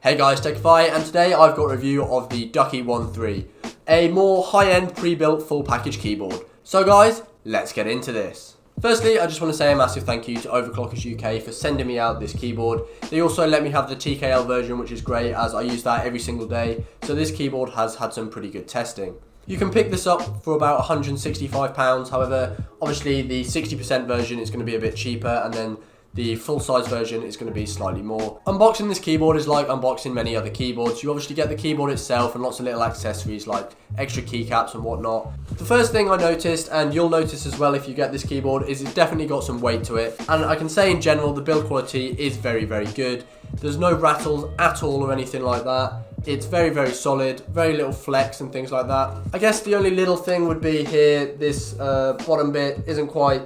Hey guys, TKL, and today I've got a review of the Ducky One 3, a more high-end pre-built full package keyboard. So guys, let's get into this. Firstly, I just want to say a massive thank you to OverclockersUK for sending me out this keyboard. They also let me have the TKL version, which is great as I use that every single day. So this keyboard has had some pretty good testing. You can pick this up for about £165, however, obviously the 60% version is going to be a bit cheaper, and then the full size version is going to be slightly more. Unboxing this keyboard is like unboxing many other keyboards. You obviously get the keyboard itself and lots of little accessories like extra keycaps and whatnot. The first thing I noticed, and you'll notice as well if you get this keyboard, is it's definitely got some weight to it. And I can say in general the build quality is very, very good. There's no rattles at all or anything like that. It's very, very solid, very little flex and things like that. I guess the only little thing would be here, this bottom bit isn't quite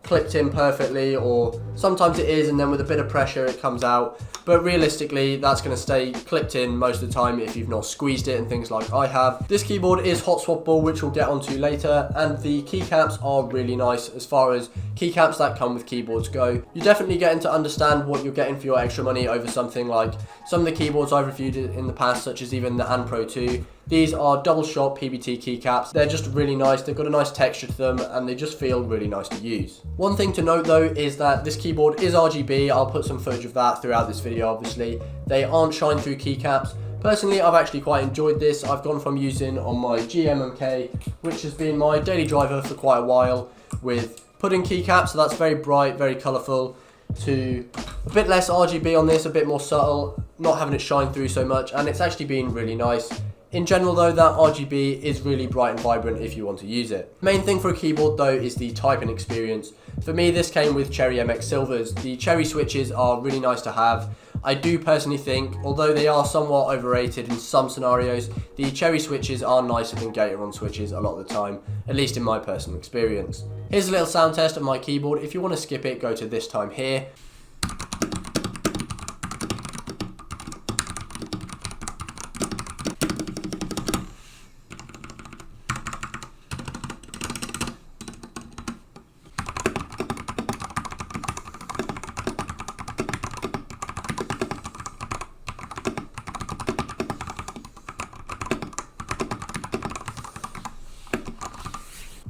clipped in perfectly, or sometimes it is and then with a bit of pressure it comes out, but realistically that's going to stay clipped in most of the time if you've not squeezed it and things like I have. This keyboard is hot-swappable, which we'll get onto later, and the keycaps are really nice as far as keycaps that come with keyboards go. You're definitely getting to understand what you're getting for your extra money over something like some of the keyboards I've reviewed in the past, such as even the Pro 2. These are double shot PBT keycaps. They're just really nice. They've got a nice texture to them and they just feel really nice to use. One thing to note though is that this keyboard is RGB. I'll put some footage of that throughout this video obviously. They aren't shine through keycaps. Personally, I've actually quite enjoyed this. I've gone from using on my GMMK, which has been my daily driver for quite a while, with putting keycaps, so that's very bright, very colourful, to a bit less RGB on this, a bit more subtle, not having it shine through so much, and it's actually been really nice. In general though, that RGB is really bright and vibrant if you want to use it. Main thing for a keyboard though is the typing experience. For me, this came with Cherry MX Silvers. The Cherry switches are really nice to have. I do personally think, although they are somewhat overrated in some scenarios, the Cherry switches are nicer than Gateron switches a lot of the time, at least in my personal experience. Here's a little sound test of my keyboard. If you want to skip it, go to this time here.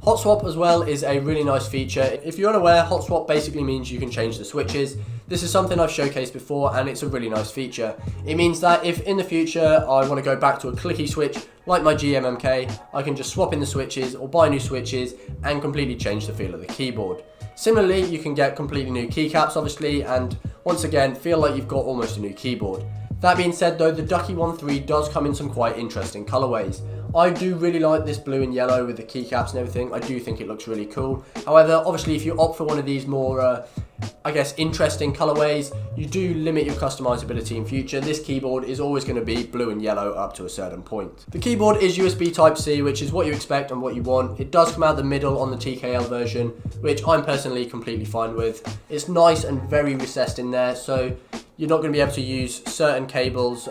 Hot swap as well is a really nice feature. If you're unaware, hot swap basically means you can change the switches. This is something I've showcased before and it's a really nice feature. It means that if in the future I want to go back to a clicky switch like my GMMK, I can just swap in the switches or buy new switches and completely change the feel of the keyboard. Similarly, you can get completely new keycaps obviously, and once again feel like you've got almost a new keyboard. That being said though, the Ducky One 3 does come in some quite interesting colorways. I do really like this blue and yellow with the keycaps and everything. I do think it looks really cool. However, obviously if you opt for one of these more, I guess, interesting colorways, you do limit your customizability in future. This keyboard is always going to be blue and yellow up to a certain point. The keyboard is USB Type-C, which is what you expect and what you want. It does come out the middle on the TKL version, which I'm personally completely fine with. It's nice and very recessed in there, so you're not going to be able to use certain cables,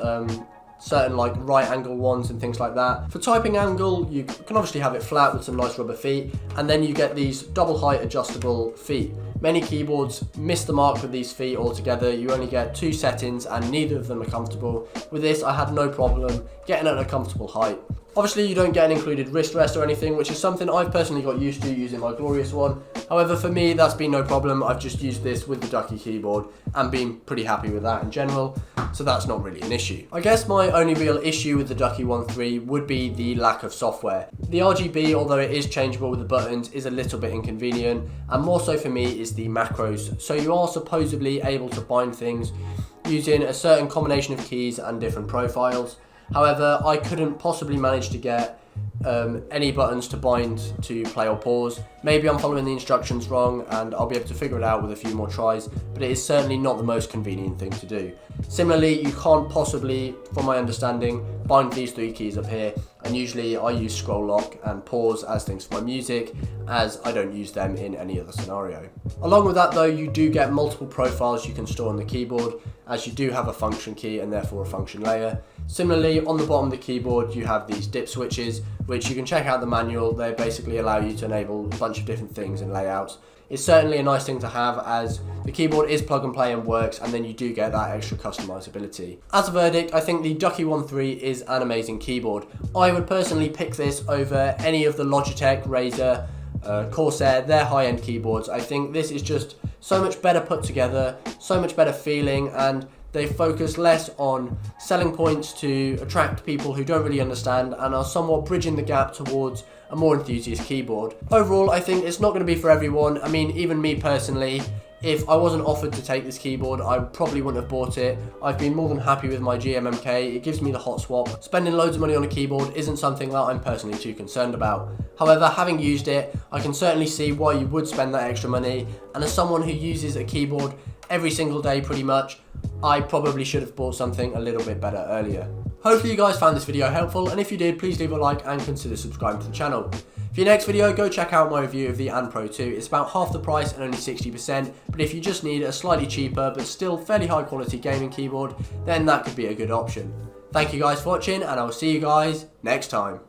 certain like right angle ones and things like that. For typing angle, you can obviously have it flat with some nice rubber feet, and then you get these double height adjustable feet. Many keyboards miss the mark with these feet altogether. You only get 2 settings and neither of them are comfortable. With this, I had no problem getting at a comfortable height. Obviously, you don't get an included wrist rest or anything, which is something I've personally got used to using my Glorious one. However, for me, that's been no problem. I've just used this with the Ducky keyboard and been pretty happy with that in general, so that's not really an issue. I guess my only real issue with the Ducky One 3 would be the lack of software. The RGB, although it is changeable with the buttons, is a little bit inconvenient, and more so for me is the macros. So you are supposedly able to bind things using a certain combination of keys and different profiles. However, I couldn't possibly manage to get any buttons to bind to play or pause. Maybe I'm following the instructions wrong and I'll be able to figure it out with a few more tries, but it is certainly not the most convenient thing to do. Similarly, you can't possibly, from my understanding, bind these 3 keys up here, and usually I use scroll lock and pause as things for my music, as I don't use them in any other scenario. Along with that though, you do get multiple profiles you can store on the keyboard, as you do have a function key and therefore a function layer. Similarly, on the bottom of the keyboard you have these dip switches, which you can check out the manual. They basically allow you to enable a bunch bunch of different things and layouts. It's certainly a nice thing to have, as the keyboard is plug and play and works, and then you do get that extra customizability. As a verdict, I think the Ducky One 3 is an amazing keyboard. I would personally pick this over any of the Logitech, Razer, Corsair, their high-end keyboards. I think this is just so much better put together, so much better feeling, and they focus less on selling points to attract people who don't really understand and are somewhat bridging the gap towards a more enthusiast keyboard. Overall, I think it's not going to be for everyone. I mean, even me personally, if I wasn't offered to take this keyboard, I probably wouldn't have bought it. I've been more than happy with my GMMK. It gives me the hot swap. Spending loads of money on a keyboard isn't something that I'm personally too concerned about. However, having used it, I can certainly see why you would spend that extra money, and as someone who uses a keyboard every single day pretty much, I probably should have bought something a little bit better earlier. Hopefully you guys found this video helpful, and if you did, please leave a like and consider subscribing to the channel. For your next video, go check out my review of the And Pro 2. It's about half the price and only 60%, but if you just need a slightly cheaper but still fairly high quality gaming keyboard, then that could be a good option. Thank you guys for watching, and I will see you guys next time.